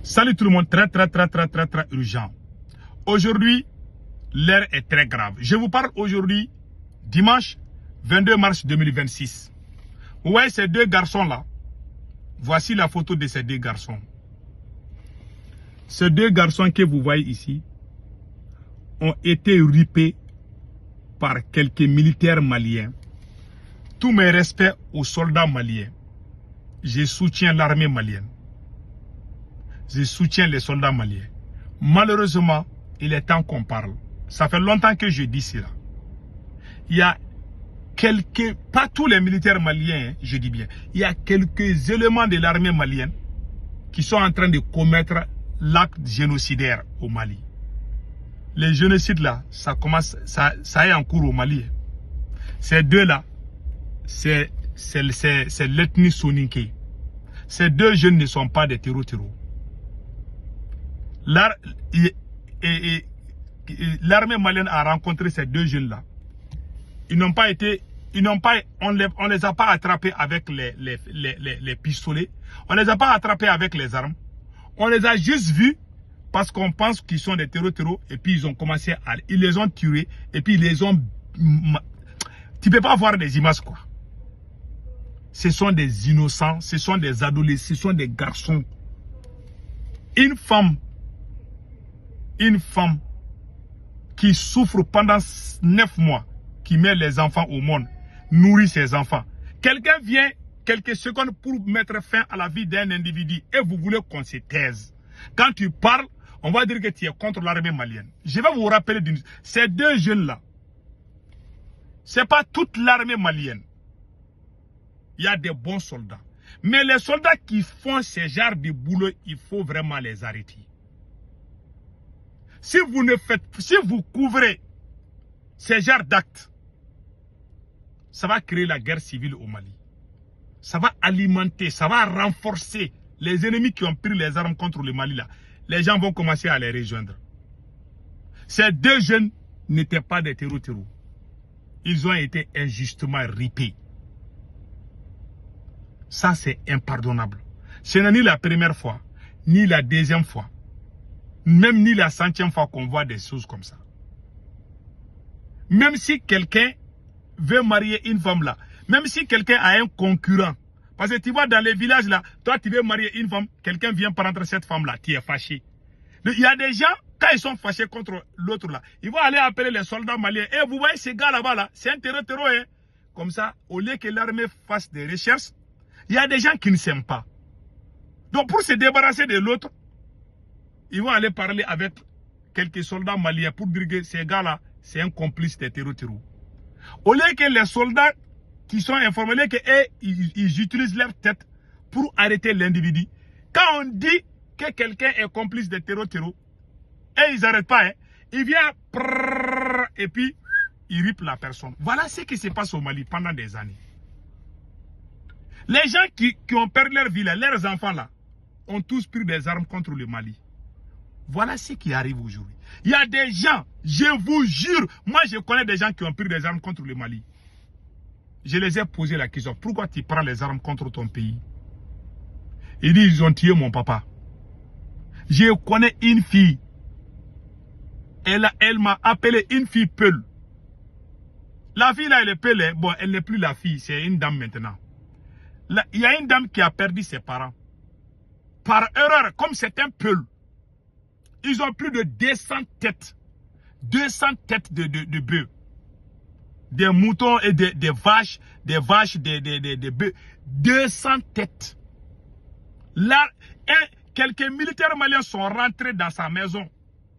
Salut tout le monde, très urgent. Aujourd'hui, l'heure est très grave. Je vous parle aujourd'hui, dimanche 22 mars 2026. Vous voyez ces deux garçons-là? Voici la photo de ces deux garçons. Ces deux garçons que vous voyez ici ont été ripés par quelques militaires maliens. Tous mes respects aux soldats maliens. Je soutiens l'armée malienne. Je soutiens les soldats maliens. Malheureusement, il est temps qu'on parle. Ça fait longtemps que je dis cela. Il y a quelques, pas tous les militaires maliens, je dis bien, il y a quelques éléments de l'armée malienne qui sont en train de commettre l'acte génocidaire au Mali. Les génocides là, ça commence, ça est en cours au Mali. Ces deux-là, c'est l'ethnie soninké. Ces deux jeunes ne sont pas des terreaux. L'armée malienne a rencontré ces deux jeunes-là. On les a pas attrapés avec les pistolets. On les a pas attrapés avec les armes. On les a juste vus parce qu'on pense qu'ils sont des terreaux et puis ils ont commencé à... Ils les ont tués et puis ils les ont... Tu peux pas voir des images quoi. Ce sont des innocents, ce sont des adolescents, ce sont des garçons. Une femme qui souffre pendant 9 mois, qui met les enfants au monde, nourrit ses enfants. Quelqu'un vient quelques secondes pour mettre fin à la vie d'un individu et vous voulez qu'on se taise. Quand tu parles, on va dire que tu es contre l'armée malienne. Je vais vous rappeler ces deux jeunes-là. Ce n'est pas toute l'armée malienne. Il y a des bons soldats. Mais les soldats qui font ce genre de boulot, il faut vraiment les arrêter. Si vous couvrez ce genre d'actes, ça va créer la guerre civile au Mali. Ça va alimenter, ça va renforcer les ennemis qui ont pris les armes contre le Mali là. Les gens vont commencer à les rejoindre. Ces deux jeunes n'étaient pas des terreaux. Ils ont été injustement ripés. Ça, c'est impardonnable. Ce n'est ni la première fois, ni la deuxième fois, même ni la 100e fois qu'on voit des choses comme ça. Même si quelqu'un veut marier une femme là, même si quelqu'un a un concurrent, parce que tu vois dans les villages là, toi tu veux marier une femme, quelqu'un vient prendre cette femme là, tu es fâché. Il y a des gens, quand ils sont fâchés contre l'autre là, ils vont aller appeler les soldats maliens. Et vous voyez ces gars là-bas là, c'est un terreau, hein. Comme ça, au lieu que l'armée fasse des recherches, il y a des gens qui ne s'aiment pas. Donc pour se débarrasser de l'autre, ils vont aller parler avec quelques soldats maliens pour dire que ces gars-là, c'est un complice des terreaux. Au lieu que les soldats qui sont informés, ils utilisent leur tête pour arrêter l'individu. Quand on dit que quelqu'un est complice des terreaux, et ils n'arrêtent pas, hein, ils viennent et puis ils ripent la personne. Voilà ce qui se passe au Mali pendant des années. Les gens qui ont perdu leur vie, là, leurs enfants là, ont tous pris des armes contre le Mali. Voilà ce qui arrive aujourd'hui. Il y a des gens, je vous jure, moi je connais des gens qui ont pris des armes contre le Mali. Je les ai posé la question, pourquoi tu prends les armes contre ton pays? Ils disent, ils ont tué mon papa. Je connais une fille. Elle m'a appelé une fille Peul. La fille là, elle est Peul, hein. Bon, elle n'est plus la fille, c'est une dame maintenant. Il y a une dame qui a perdu ses parents. Par erreur, comme c'est un Peul, ils ont plus de 200 têtes. 200 têtes de bœufs. Des moutons et des vaches, des bœufs. 200 têtes. Là, quelques militaires maliens sont rentrés dans sa maison,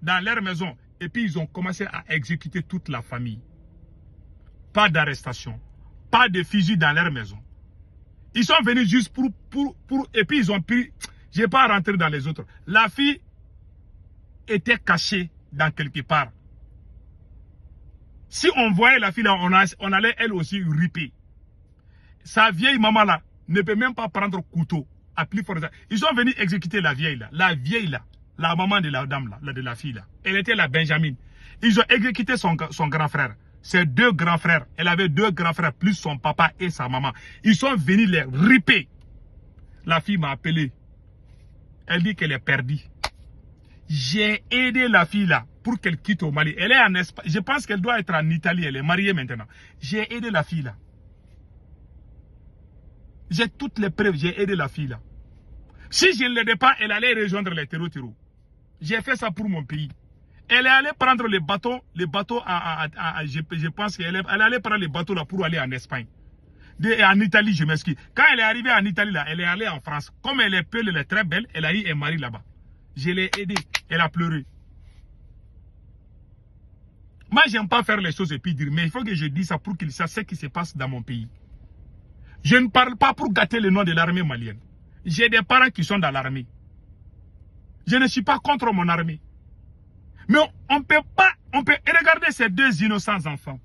dans leur maison, et puis ils ont commencé à exécuter toute la famille. Pas d'arrestation, pas de fusil dans leur maison. Ils sont venus juste et puis ils ont pris, je ne vais pas rentrer dans les autres. La fille était cachée dans quelque part. Si on voyait la fille là, on allait elle aussi riper. Sa vieille maman là ne peut même pas prendre couteau. À plus fort. Ils sont venus exécuter la vieille là. La vieille là, la maman de la dame là, de la fille là. Elle était la Benjamin. Ils ont exécuté son grand frère. Ses deux grands frères. Elle avait deux grands frères, plus son papa et sa maman. Ils sont venus les riper. La fille m'a appelé. Elle dit qu'elle est perdue. J'ai aidé la fille là pour qu'elle quitte au Mali. Elle est en Espagne. Je pense qu'elle doit être en Italie. Elle est mariée maintenant. J'ai aidé la fille là. J'ai toutes les preuves. J'ai aidé la fille là. Si je ne l'aidais pas, elle allait rejoindre les terreaux. J'ai fait ça pour mon pays. Elle est allée prendre les bateaux je pense qu'elle allait prendre les bateaux là pour aller en Espagne. En Italie, je m'excuse. Quand elle est arrivée en Italie là, elle est allée en France. Comme elle est belle, elle est très belle, elle a eu un mari là-bas. Je l'ai aidée. Elle a pleuré. Moi, j'aime pas faire les choses et puis dire, mais il faut que je dise ça pour qu'il sache ce qui se passe dans mon pays. Je ne parle pas pour gâter le nom de l'armée malienne. J'ai des parents qui sont dans l'armée. Je ne suis pas contre mon armée. Mais on peut pas, regardez ces deux innocents enfants.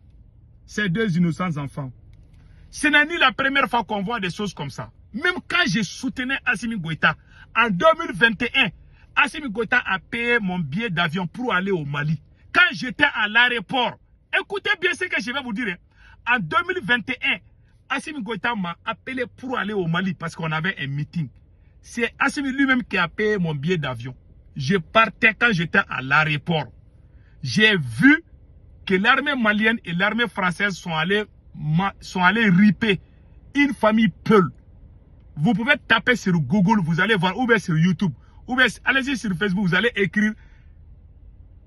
Ces deux innocents enfants. Ce n'est ni la première fois qu'on voit des choses comme ça. Même quand je soutenais Assimi Goïta, en 2021, Assimi Goïta a payé mon billet d'avion pour aller au Mali. Quand j'étais à l'aéroport, écoutez bien ce que je vais vous dire. En 2021, Assimi Goïta m'a appelé pour aller au Mali parce qu'on avait un meeting. C'est Assimi lui-même qui a payé mon billet d'avion. Je partais quand j'étais à l'aéroport. J'ai vu que l'armée malienne et l'armée française sont allés riper une famille Peul. Vous pouvez taper sur Google, vous allez voir, ou bien sur YouTube, ou bien allez-y sur Facebook, vous allez écrire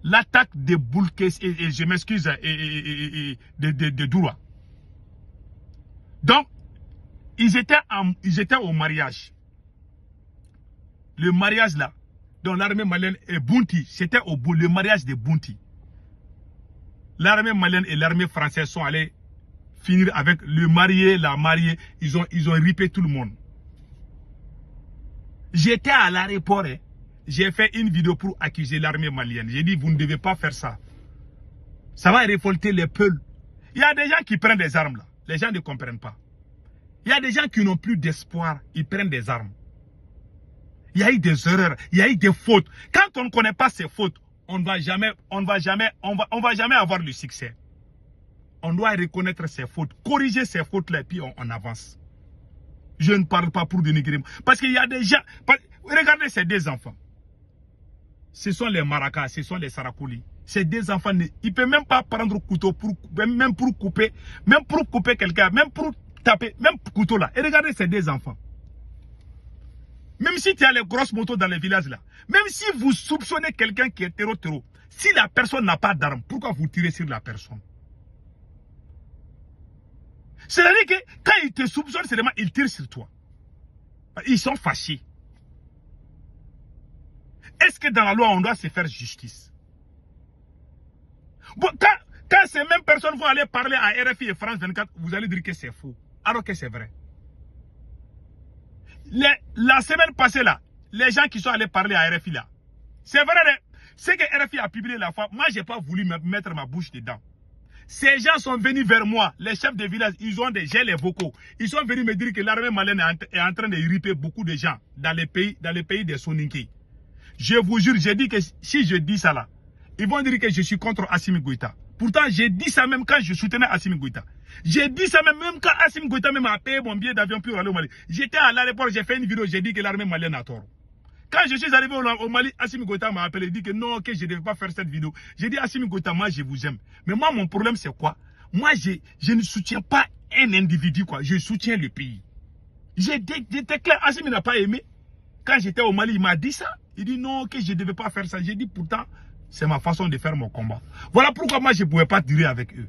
l'attaque de Boulkes et je m'excuse, de Doura. Donc, ils étaient au mariage. Le mariage là, dans l'armée malienne et Bounty, c'était le mariage de Bounty. L'armée malienne et l'armée française sont allés finir avec le marié, la mariée. Ils ont ripé tout le monde. J'étais à l'aéroport. J'ai fait une vidéo pour accuser l'armée malienne. J'ai dit, vous ne devez pas faire ça. Ça va révolter les Peuls. Il y a des gens qui prennent des armes là. Les gens ne comprennent pas. Il y a des gens qui n'ont plus d'espoir. Ils prennent des armes. Il y a eu des erreurs. Il y a eu des fautes. Quand on ne connaît pas ces fautes, on ne va jamais avoir le succès. On doit reconnaître ses fautes, corriger ses fautes là, et puis on avance. Je ne parle pas pour dénigrer. Parce qu'il y a des gens. Regardez ces deux enfants. Ce sont les maracas, ce sont les sarakouli. Ces deux enfants, ils ne peuvent même pas prendre le couteau même pour couper quelqu'un, même pour taper, même couteau là. Et regardez ces deux enfants. Même si tu as les grosses motos dans les villages là, même si vous soupçonnez quelqu'un qui est terreau, si la personne n'a pas d'arme, pourquoi vous tirez sur la personne? C'est-à-dire que quand ils te soupçonnent, seulement ils tirent sur toi. Ils sont fâchés. Est-ce que dans la loi, on doit se faire justice? Bon, quand ces mêmes personnes vont aller parler à RFI et France 24, vous allez dire que c'est faux, alors que c'est vrai. La semaine passée là, les gens qui sont allés parler à RFI là, c'est vrai, ce que RFI a publié la fois, moi j'ai pas voulu mettre ma bouche dedans. Ces gens sont venus vers moi, les chefs de village, j'ai les vocaux. Ils sont venus me dire que l'armée malienne est en train de riper beaucoup de gens dans les pays des Soninké. Je vous jure, j'ai dit que si je dis ça là, ils vont dire que je suis contre Assimi Goïta. Pourtant, j'ai dit ça même quand je soutenais Assimi Goïta. J'ai dit ça même quand Assimi Goïta même a payé mon billet d'avion pour aller au Mali. J'étais à l'aéroport, j'ai fait une vidéo, j'ai dit que l'armée malienne a tort. Quand je suis arrivé au Mali, Assimi Goïta m'a appelé, il dit que non, que je ne devais pas faire cette vidéo. J'ai dit Assimi Goïta, moi je vous aime. Mais moi, mon problème c'est quoi? Moi, je ne soutiens pas un individu, quoi. Je soutiens le pays. J'étais clair, Assimi n'a pas aimé. Quand j'étais au Mali, il m'a dit ça. Il dit non, que je ne devais pas faire ça. J'ai dit pourtant, c'est ma façon de faire mon combat. Voilà pourquoi moi, je ne pouvais pas durer avec eux.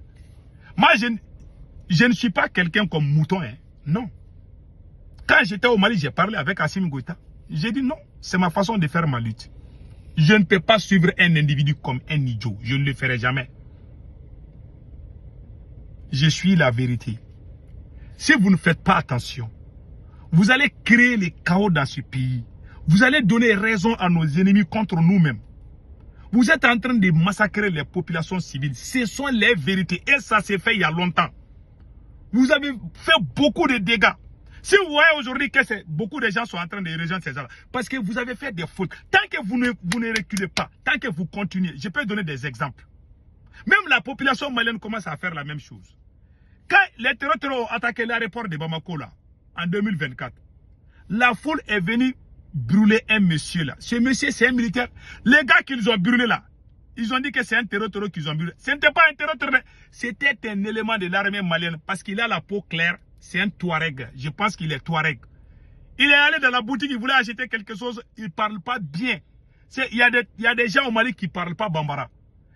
Moi, je ne suis pas quelqu'un comme mouton, hein. Non. Quand j'étais au Mali, j'ai parlé avec Assimi Goïta. J'ai dit non, c'est ma façon de faire ma lutte. Je ne peux pas suivre un individu comme un idiot. Je ne le ferai jamais. Je suis la vérité. Si vous ne faites pas attention, vous allez créer le chaos dans ce pays. Vous allez donner raison à nos ennemis contre nous-mêmes. Vous êtes en train de massacrer les populations civiles. Ce sont les vérités. Et ça s'est fait il y a longtemps. Vous avez fait beaucoup de dégâts. Si vous voyez aujourd'hui que beaucoup de gens sont en train de rejoindre ces gens-là, parce que vous avez fait des fautes. Tant que vous ne reculez pas, tant que vous continuez, je peux donner des exemples. Même la population malienne commence à faire la même chose. Quand les terroristes ont attaqué l'aéroport de Bamako là, en 2024, la foule est venue brûlé un monsieur là. Ce monsieur, c'est un militaire. Les gars qu'ils ont brûlé là, ils ont dit que c'est un terreau qu'ils ont brûlé. Ce n'était pas un terreau, c'était un élément de l'armée malienne parce qu'il a la peau claire. C'est un Touareg. Je pense qu'il est Touareg. Il est allé dans la boutique, il voulait acheter quelque chose. Il ne parle pas bien. Il y a des gens au Mali qui ne parlent pas Bambara.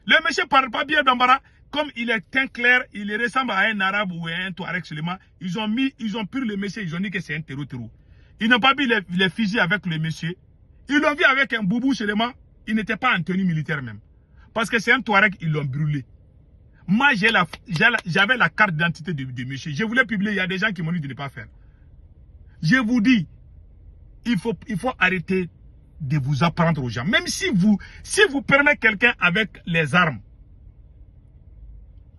Le monsieur ne parle pas bien Bambara. Comme il est teint clair, il ressemble à un arabe ou à un Touareg seulement. Ils ont pris le monsieur, ils ont dit que c'est un terreau. Ils n'ont pas vu les fusils avec le monsieur. Ils l'ont vu avec un boubou seulement. Il n'était pas en tenue militaire même. Parce que c'est un Touareg, ils l'ont brûlé. Moi, j'avais la carte d'identité de monsieur. Je voulais publier, il y a des gens qui m'ont dit de ne pas faire. Je vous dis, il faut arrêter de vous apprendre aux gens. Même si vous prenez quelqu'un avec les armes,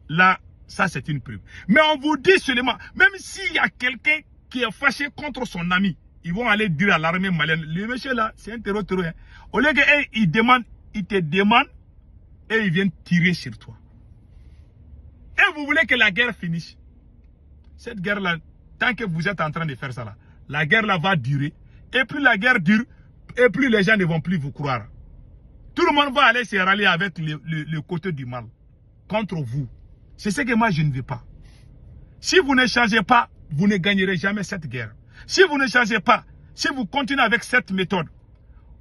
là, ça c'est une preuve. Mais on vous dit seulement, même s'il y a quelqu'un qui est fâché contre son ami, ils vont aller dire à l'armée malienne, le monsieur là, c'est un terreau. Hein. Au lieu qu'il te demande et ils viennent tirer sur toi. Et vous voulez que la guerre finisse. Cette guerre-là, tant que vous êtes en train de faire ça là, la guerre là va durer. Et plus la guerre dure, et plus les gens ne vont plus vous croire. Tout le monde va aller se rallier avec le côté du mal. Contre vous. C'est ce que moi je ne veux pas. Si vous ne changez pas, vous ne gagnerez jamais cette guerre. Si vous ne changez pas, si vous continuez avec cette méthode,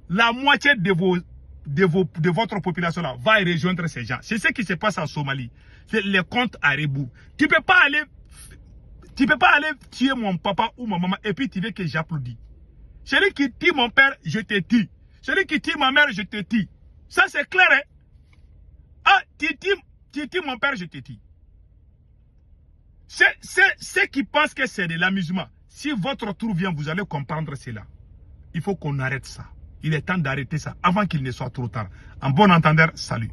la moitié de votre population là va rejoindre ces gens. C'est ce qui se passe en Somalie. C'est les comptes à rebours. Tu ne peux pas aller tuer mon papa ou ma maman et puis tu veux que j'applaudis. Celui qui tue mon père, je te tue. Celui qui tue ma mère, je te tue. Ça c'est clair, hein? Ah, tu tues mon père, je te tue. Ceux qui pensent que c'est de l'amusement. Si votre tour vient, vous allez comprendre cela. Il faut qu'on arrête ça. Il est temps d'arrêter ça avant qu'il ne soit trop tard. En bon entendeur, salut.